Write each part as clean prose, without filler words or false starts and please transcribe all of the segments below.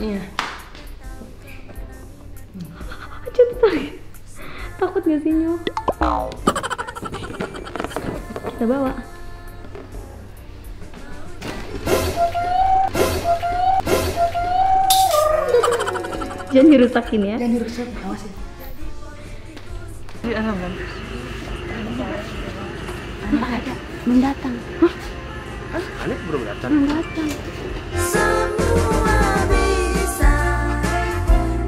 Iya. Cepat. Takut gak sih Nyo? Kita bawa. Jangan dirusakin ya. Jangan dirusak, awas ya. Ini anak kan? Anak ada mendatang. Hah? Anak belum datang. Mendatang. Semua bisa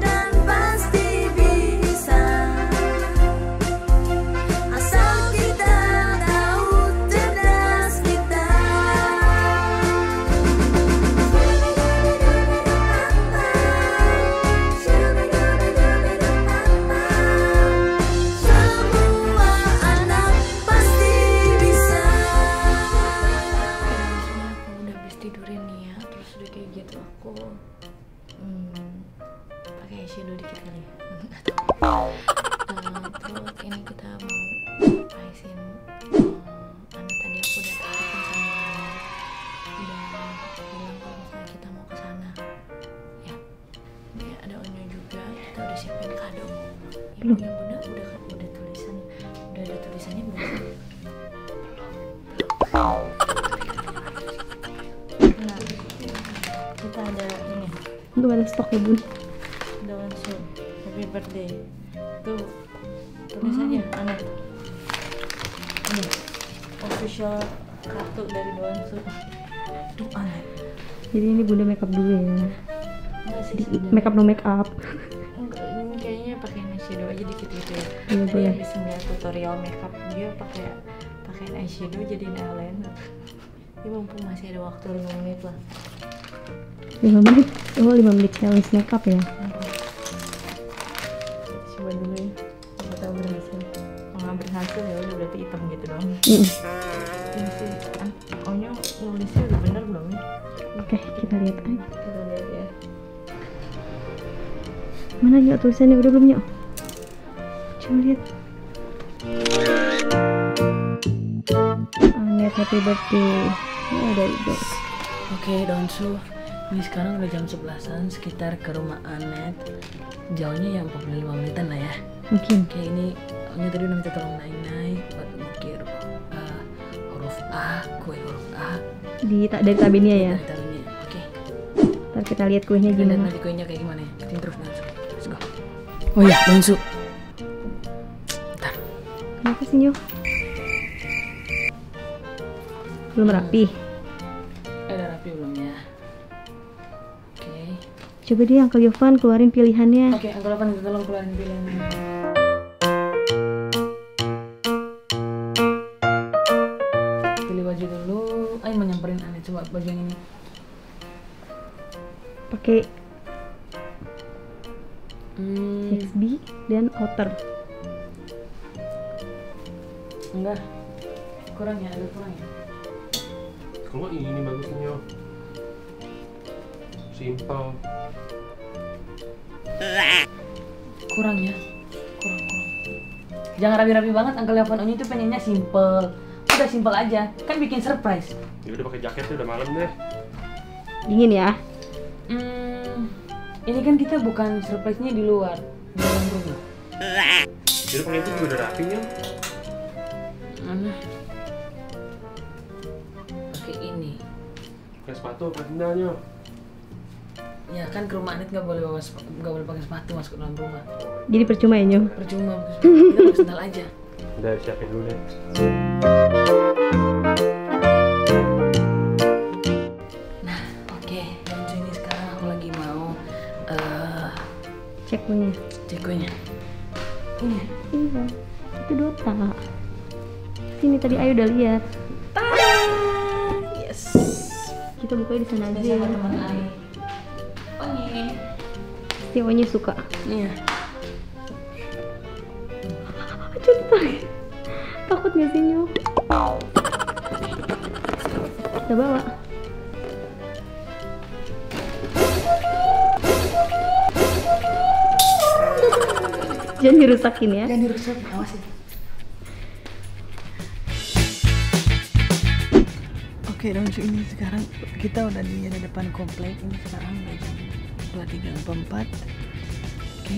dan pasti bisa, asal kita tahu cerdas kita. Semua anak pasti bisa. Udah habis tidurin nih ya, terus udah kayak gitu aku pakai eyeshadow dikit kali ya. Terus ini kita mau surprisein Ane. Tadi aku udah telepon sama udah bilang kalau misalnya kita mau ke sana ya. Ya ada Onyo juga, kita udah siapin kado. Yang punya bunda udah tulisan, udah ada tulisannya belum? Nah, kita ada ini Itu ada stok ya Bun. Donsu happy birthday. Tuh tulisannya Anet. Ini official kartu dari Donsu. Tuh Anet. Jadi ini Bunda make up dulu ya. Enggak sih Di sebenarnya. make up no make up. Enggak, ini kayaknya pakai eyeshadow aja dikit gitu ya. Iya, Tadi boleh. habis ngeliat tutorial makeup dia pakai eyeshadow jadi eyeliner. Dia mumpung masih ada waktu 5 menit lah. 5 menit. Oh 5 menit challenge make up ya. Coba dulu ya. Siapa tahu berhasil. Kalau nggak berhasil ya udah berarti hitam gitu dong. Ini sih Onyo nulisnya udah bener belum ya? Oke, kita lihat aja. Kita lihat ya. Mana Nyok tulisannya udah belum Nyok? Coba lihat. Anet happy birthday. Ya dari guys. Oke Donsu, ini sekarang udah jam 11-an sekitar ke rumah Anet. Jauhnya ya 45 menitan lah ya. Mungkin. Kayak ini Onyo tadi udah minta tolong Nainai buat ngukir huruf A, kue huruf A Dari tabinnya ya. dari taruhnya. Oke, Ntar kita lihat kuenya kita lihat gimana. nanti kuenya kayak gimana ya. Ikutin terus Donsu. Let's go. Oh iya Donsu. Bentar. Kenapa sih Nyok? Belum rapi. Udah rapi belum ya? Oke. Coba deh Uncle Yovan keluarin pilihannya. Oke, Uncle Evan tolong keluarin pilihannya. Pilih baju dulu. Ayo mau nyamperin Ane, coba baju yang ini. Pakai Hmm, 6B dan outer. enggak. Kurang ya, ada kurang ya. Kalau ini bagusnya. Simple. Kurang ya. Kurang. Jangan rapi-rapi banget, Uncle Evan. Ini tuh pengennya simple. Udah simple aja. Kan bikin surprise. Ya udah pakai jaket tuh udah malam deh. Dingin ya. Ini kan kita bukan surprise-nya di luar, di dalam rumah. Jadi pakai itu juga udah rapinya. Mana? Pakai ini. Pakai sepatu pakai sendalnya. Ya kan ke rumah Anet nggak boleh pakai sepatu masuk ke dalam rumah. Jadi percuma ya Nyok. Percuma pakai sepatu. Kita pakai sendal aja. Udah siapin dulu deh. Nah, oke. Dan ini sekarang aku lagi mau Cek kuenya. cek kuenya. Ini ya? Iya. Itu Dota. Sini tadi Ayu udah lihat. Yes. Kita bukanya di sana aja Biasa ya. sama teman Ai. Oh ini. Pasti Onye suka. Iya. Cepat. Takut gak sih Nyok? Kita bawa. Jangan dirusakin ya. Jangan dirusak, awas ya. Oke, Donsu, ini sekarang kita udah di depan komplek. Ini sekarang udah jam 2, 3, 4. Oke.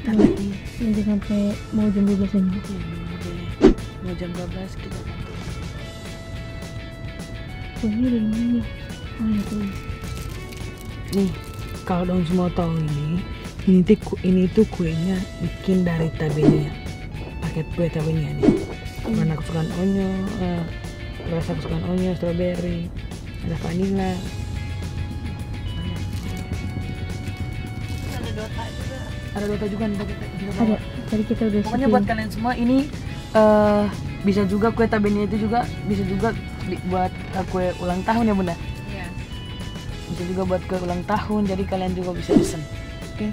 Tadi Nanti sampai mau jam 12 ini. mau jam 12 kita kantor. Kuenya dari mana? Oh ya tuh. Nih, kalau dong semua tahu ini tuh kuenya bikin dari tabenia. Paket kue tabenia nih. Karena kesukaan Onyo, rasa kesukaan Onyo, strawberry, ada vanilla. Ada Dota juga nih pakai Ada. Tadi kita udah pokoknya buat kalian semua ini bisa juga kue tabenia itu juga bisa juga buat kue ulang tahun ya Bunda. Iya. Bisa juga buat kue ulang tahun, jadi kalian juga bisa pesen. Oke.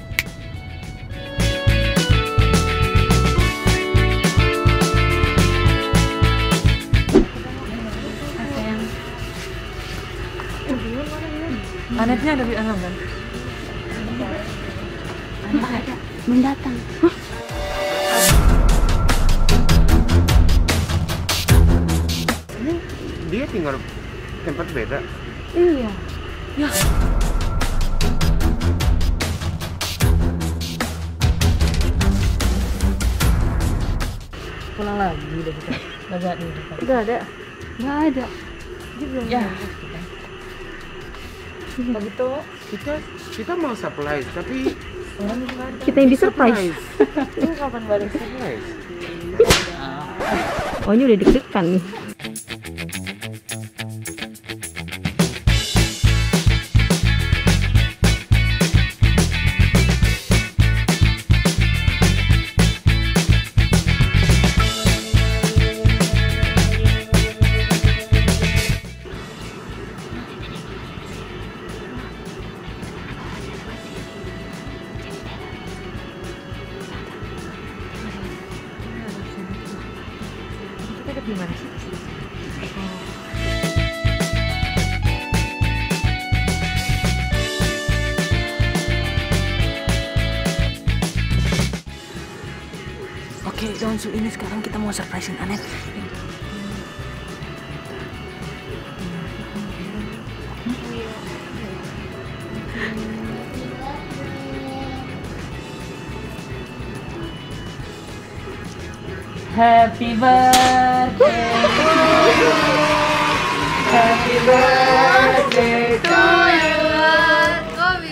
Anetnya ada di dalam kan? mendatang. Ini dia tinggal tempat beda. Iya. Ya. Pulang lagi deh kita. Gak di depan. Gak ada. Gak ada. Dia belum. Ya. Begitu. Kita mau surprise tapi Kita yang disurprise. Ini kapan baru surprise. Oh ini udah deg-degan nih. Kita gimana sih? Oke, Donsu ini sekarang kita mau surprisein Anet. Happy birthday to you. Happy birthday to you.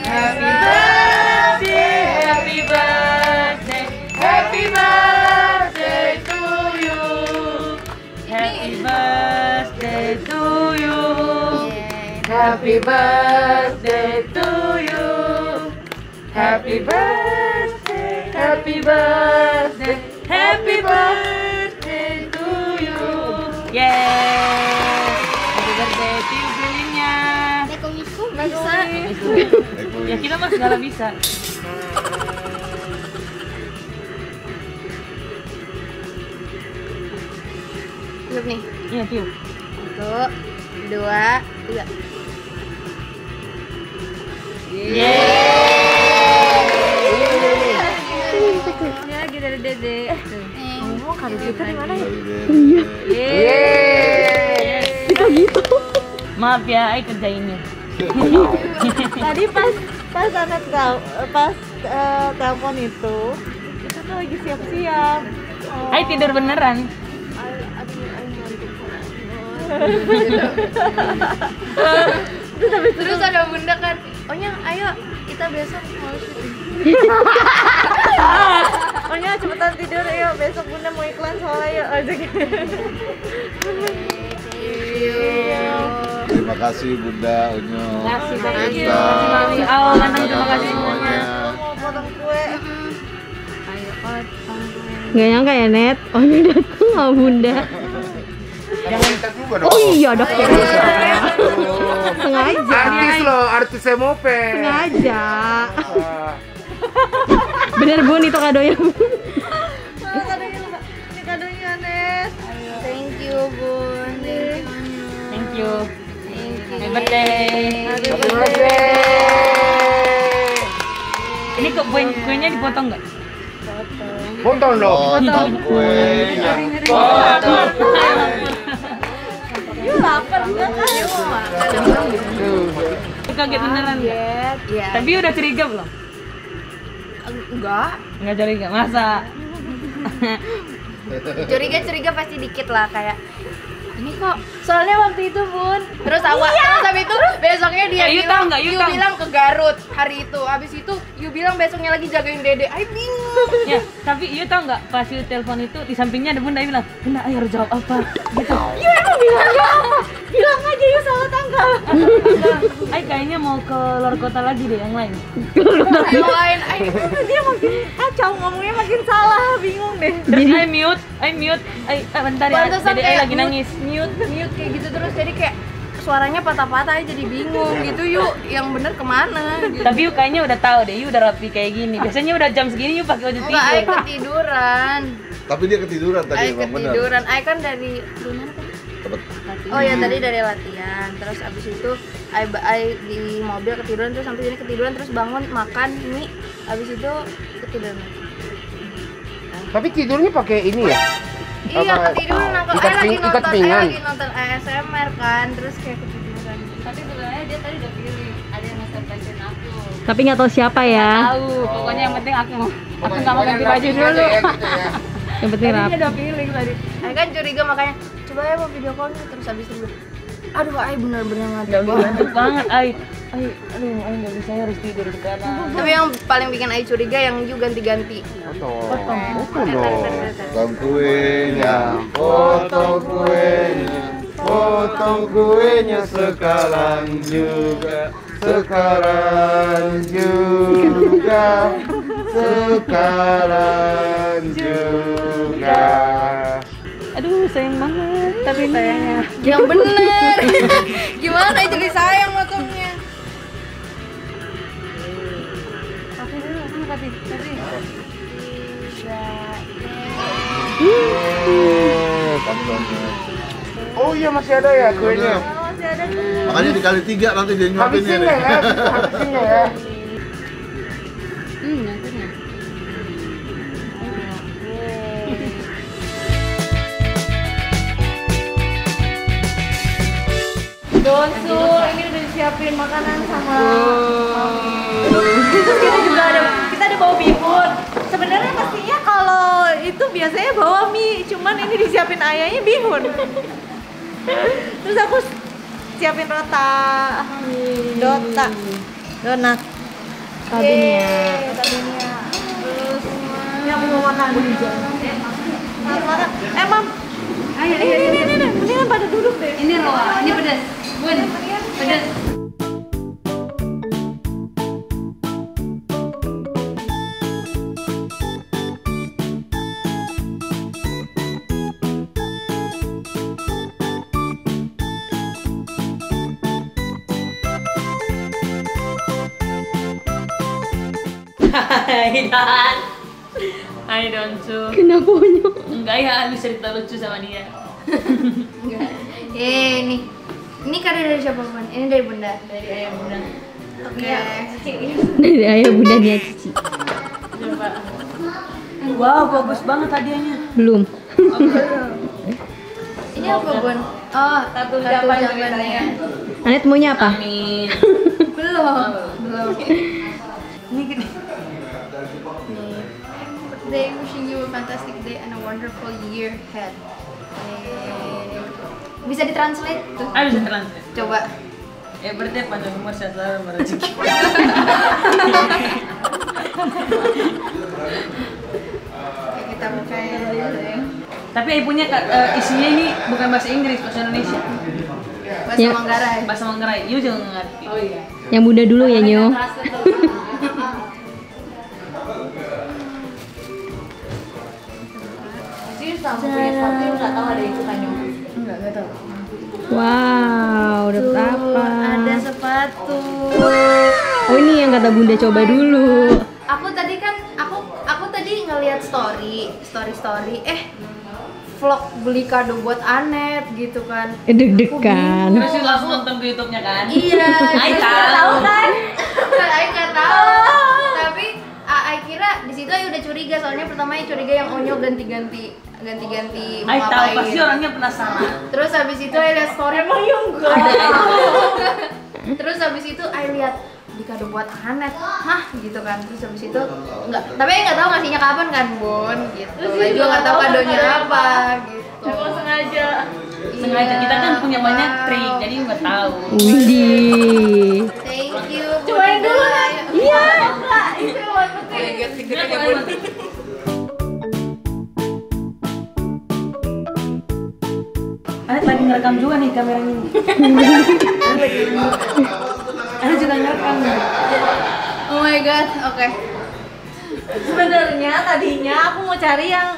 Happy birthday, happy birthday, happy birthday to you. Happy birthday to you. Happy birthday to you. Happy birthday, happy birthday, happy birthday to you. Yeay. Happy birthday to you belinya. Bisa. Ya kita mah segala bisa. Belum nih. Iya, tiup. 1, 2, 3. Ini lagi dari Dede. Oh kado kita di mana ya? Kita gitu. Maaf ya, Ai kerjainnya. Tadi pas Anet telepon itu, kita tuh lagi siap-siap. Ai tidur beneran. Terus ada bunda kan, Onya ayo kita besok mau syuting. Pokoknya cepetan tidur, yuk besok bunda mau iklan soalnya yuk aja gitu. Terima kasih Bunda Onyo. Terima kasih Esta. Terima kasih Al, Lanang, terima kasih semuanya. Mau potong kue. Ayo potong. Gak nyangka ya Net. Oh ini datang sama bunda. Jangan minta juga dong. Oh iya ada sengaja. Artis loh, artis semope. Sengaja. Bener bun itu kadonya. Ini kadonya Anet. Thank you bun. Thank you. Thank you. Happy birthday. Happy birthday. Ini kok kuenya dipotong nggak? Potong dong. Potong kuenya. Yuk lapar enggak kan? Yuk makan. kaget beneran nggak? Kaget. Iya. Tapi udah curiga belum? Enggak. Nggak curiga, masa? Curiga pasti dikit lah kayak ini kok soalnya waktu itu Bun terus terus habis itu besoknya dia Yu bilang tahu nggak, Yu Yu tahu. bilang ke Garut hari itu habis itu Yu bilang besoknya lagi jagain Dede Ay bingung Ya, tapi Yu tau nggak pas Yu telepon itu di sampingnya ada Bunda Yu bilang, Bunda ayo harus jawab apa? Gitu. Yu emang bilangnya apa? Bilang aja Yu salah tanggal Ay kayaknya mau ke luar kota lagi deh yang lain. yang lain Ay dia makin kacau ngomongnya makin salah bingung deh Terus I mute, bentar ya, Pantesan jadi I kayak lagi nangis. mute kayak gitu terus jadi kayak suaranya patah-patah jadi bingung gitu Yu yang bener kemana gitu. Tapi Yu kayaknya udah tahu deh, Yu udah rapi kayak gini. Biasanya udah jam segini Yu pakai baju Enggak, Ay tidur. ketiduran. Tapi dia ketiduran tadi Ay emang benar. ketiduran. Ay kan dari mana kan? Oh ya tadi dari latihan. Terus abis itu Ay di mobil ketiduran terus sampai sini ketiduran terus bangun makan mie. Abis itu ketiduran. Tapi tidurnya pakai ini ya? Iya Apa? ketiduran aku. Ikat Ay pinggang. lagi nonton ASMR kan terus kayak ketiduran. Tapi sebenarnya dia tadi udah pilih ada yang nge-surprisein aku. Tapi nggak tahu siapa ya. Tahu, pokoknya yang penting aku Pokoknya nggak mau ganti baju rapinya dulu. aja ya, gitu ya. Yang penting Tadi rapi. dia udah pilih tadi. Ay kan curiga makanya coba ya mau video call nih terus abis itu aduh Ay bener-bener ngantuk Nggak bisa banget. ngantuk banget, aduh, nggak bisa, saya harus tidur sekarang. Tapi yang paling bikin Ay curiga yang Yu ganti-ganti. Potong dong. Potong kuenya, potong kuenya, potong kuenya sekarang juga, sekarang juga, sekarang juga. Aduh, sayang banget. Tapi sayangnya. Yang bener. Gimana jadi sayang motongnya? Tapi dulu, tapi. Oh iya masih ada ya kuenya. Masih ada tuh. Makanya dikali 3 nanti dia nyuapinnya Habisin nih. ya, habisinnya ya. Nyangkutnya. Donsu, ini udah disiapin makanan sama Mami. Terus kita ada bawa bihun. Sebenarnya pastinya kalau itu biasanya bawa mie, cuman ini disiapin ayahnya bihun. Terus aku siapin donat. Kabinia. Kabinia. Terus ini aku mau makan. Makan. Mam. Ayo, ini. Mendingan pada duduk deh. Ini rawa, ini pedas. Bun, pedas. Hai Donsu. Kenapa Onyo? Enggak ya, habis cerita lucu sama dia. Ini kado dari siapa, Bun? Ini dari Bunda. Dari ayah Bunda. Oke. Dari ayah bunda dia Cici. Coba. Wow, bagus banget hadiahnya. Belum. Ini apa, Bun? Oh, Satu kartu ucapan ucapannya. Anet maunya apa? Amin. Belum. Ini gini. Birthday, wishing you a fantastic day and a wonderful year ahead. Bisa ditranslate tuh? Ayo bisa translate. Coba. Berarti panjang umur sehat selalu berrezeki. Kayak kita percaya gitu ya. Tapi Ai punya isinya ini bukan bahasa Inggris, bahasa Indonesia. Bahasa Ya. Manggarai. Bahasa Manggarai. Yu juga nggak ngerti. Oh iya. Yang bunda dulu ya Nyo. Enggak tahu. Wow, dapat apa? Ada sepatu. Oh ini yang kata bunda coba dulu. Aku tadi ngelihat story, vlog beli kado buat Anet gitu kan. Deg-degan. Terus Yu langsung nonton ke YouTube-nya kan? Iya, Ai terus tahu. nggak tahu kan? Ai nggak tahu. Tapi Ai kira di situ Ai udah curiga soalnya pertama Ai curiga yang Onyo ganti-ganti mau Ai tahu ngapain. pasti orangnya penasaran. Terus habis itu Ai lihat story emang yang enggak. Terus habis itu Ai lihat di kado buat Anet, hah gitu kan. Terus habis itu tapi Ai nggak tahu ngasihnya kapan kan Bun gitu. Ai juga nggak tahu kadonya apa gitu. Emang sengaja. Sengaja kita kan punya banyak trik, jadi nggak tahu. Widih. Thank you. Cobain dulu kan. Iya. Enggak, itu yang paling penting. Anet lagi ngerekam juga nih kameranya ini. Anet juga ngerekam nih. Oh my god, oke. Sebenarnya tadinya aku mau cari yang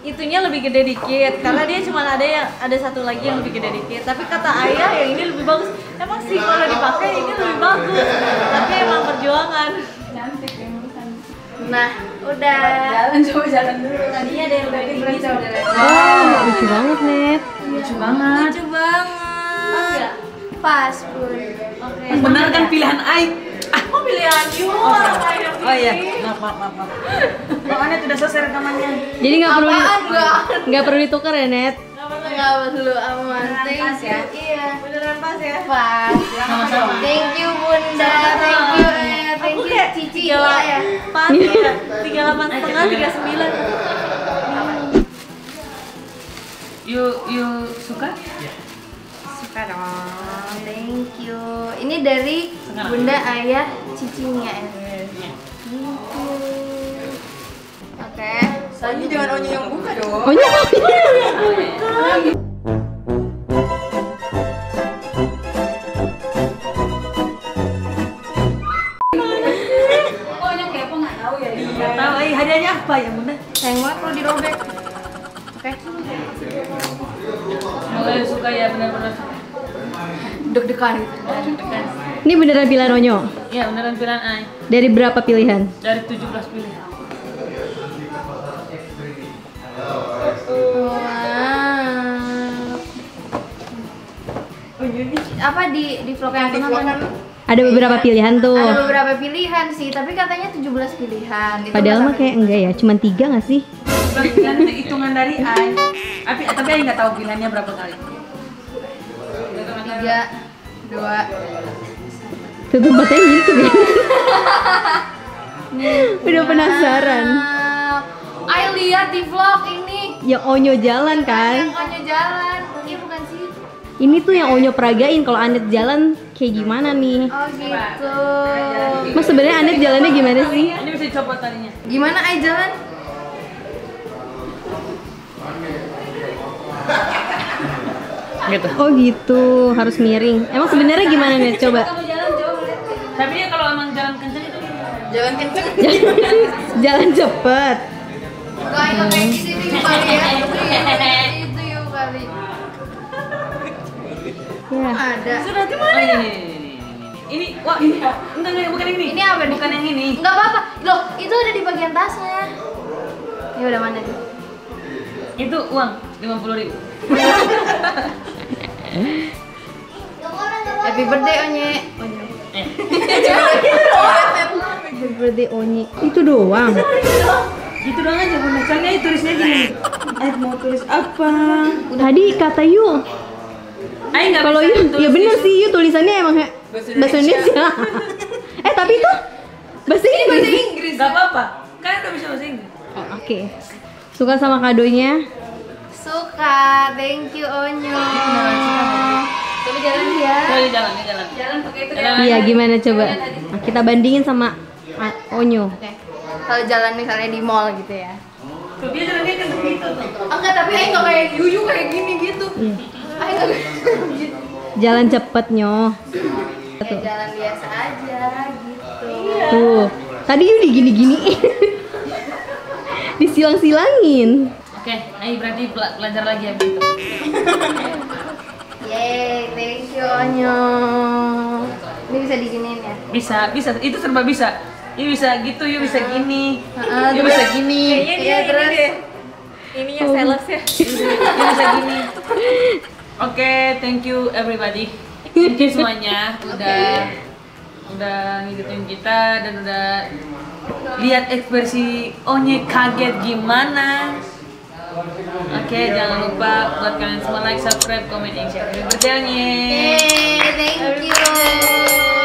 itunya lebih gede dikit karena dia cuma ada satu lagi yang lebih gede dikit, tapi kata ayah yang ini lebih bagus. Emang sih kalau dipakai ini lebih bagus, tapi emang perjuangan. Cantik emang kan. Nah, udah. Coba jalan dulu. Tadinya ada yang lebih tinggi sebenarnya. Oh, lucu banget, Net. Lucu banget. Lucu banget. Pas, Bun. Oke. Benar kan pilihan Ai? Aku pilihan you. Oh iya, maaf. Oh, Anet udah selesai rekamannya. Jadi Apaan, nggak perlu ditukar ya, Net? Enggak perlu aman. Thank you. Iya. Beneran pas ya? Pas. Sama-sama. Thank you Bunda. Thank you. Thank Aku you kayak Cici tiga ya. pas ya. 38,5, 39. You suka? Suka dong. Thank you. Ini dari Bunda, Ayah, Cicinya ya. Thank you. Oke. Soalnya jangan Onyo yang buka dong. Oh, iya. Nggak tahu, hadiahnya apa ya Bunda? Sayang banget kalau dirobek. Oke. Semoga you suka ya, benar-benar suka. Deg-degan. Ini beneran pilihan Onyo? Iya, beneran pilihan Ai. Dari berapa pilihan? Dari 17 pilihan. Wow. Apa di vlog yang aku nonton? Ada beberapa pilihan tuh. Ada beberapa pilihan sih, tapi katanya 17 pilihan. Itu Padahal nggak mah kayak enggak ya, cuman 3 nggak sih? Pilihan itu hitungan dari Ai. Tapi Ai nggak tahu pilihannya berapa kali. 3, 2. Tuh tempatnya gitu ya. Udah penasaran. Ayo lihat di vlog ini. Yang Onyo jalan Yang kan? Onyo jalan. Iya bukan sih? Ini tuh yang Onyo peragain kalau Anet jalan kayak gimana nih? Oh gitu. Mas sebenarnya Anet jalannya gimana sih? Ini bisa dicopot tadinya. Gimana Ai jalan? Gitu. Oh gitu, harus miring. Emang sebenarnya gimana nih? Coba. Tapi dia kalau emang jalan kencang itu Jalan kenceng. Jalan cepet. Enggak, yang kayak di sini yuk kali ya. Itu yuk kali. Ya. Ada. Sudah di mana? Oh, ini, wah ini, enggak, bukan yang ini. Ini apa nih? Bukan yang ini. Enggak apa-apa. Loh, itu ada di bagian tasnya. Ya udah mana tuh? Itu uang 50.000. Happy birthday Onye. Happy birthday Onyi. Itu doang. Gitu doang aja Bunda. Soalnya tulisnya gini. Ai mau tulis apa? Tadi kata Yu. Ai nggak Kalau bisa Yu, tulis ya bener itu. sih Yu tulisannya emang bahasa Indonesia. Tapi itu bahasa Inggris. Gak apa-apa. Kan udah bisa bahasa Inggris. Oh, oke. Suka sama kadonya? Suka. Thank you Onyo. Coba jalan ya. Jalan. Jalan pakai itu Jalan. Iya, gimana coba? Nah, kita bandingin sama Onyo. Oke. Kalau jalan misalnya di mall gitu ya. Tuh dia jalannya kan begitu tuh. Enggak, tapi Ai nggak kayak Yuyu kayak gini gitu. Iya. Ai nggak kayak gitu. Jalan cepet Nyo. Kayak jalan biasa aja gitu. Tuh. Tadi Yu digini-gini. Disilang-silangin. Oke, Ai berarti belajar lagi ya begitu. Yeay, thank you Onyo. Ini bisa diginiin ya? Bisa. Itu serba bisa. Ini bisa gitu, yuk bisa gini. Heeh, Yuk bisa gini. Kayaknya dia Iya, terus. ini deh. Ininya sales ya. Yuk bisa gini. Oke, thank you everybody. Thank you semuanya udah ngikutin kita dan udah lihat ekspresi Onye kaget gimana. Oke, jangan lupa buat kalian semua like, subscribe, comment, and share. Happy birthday Onye. Yeay, Thank you.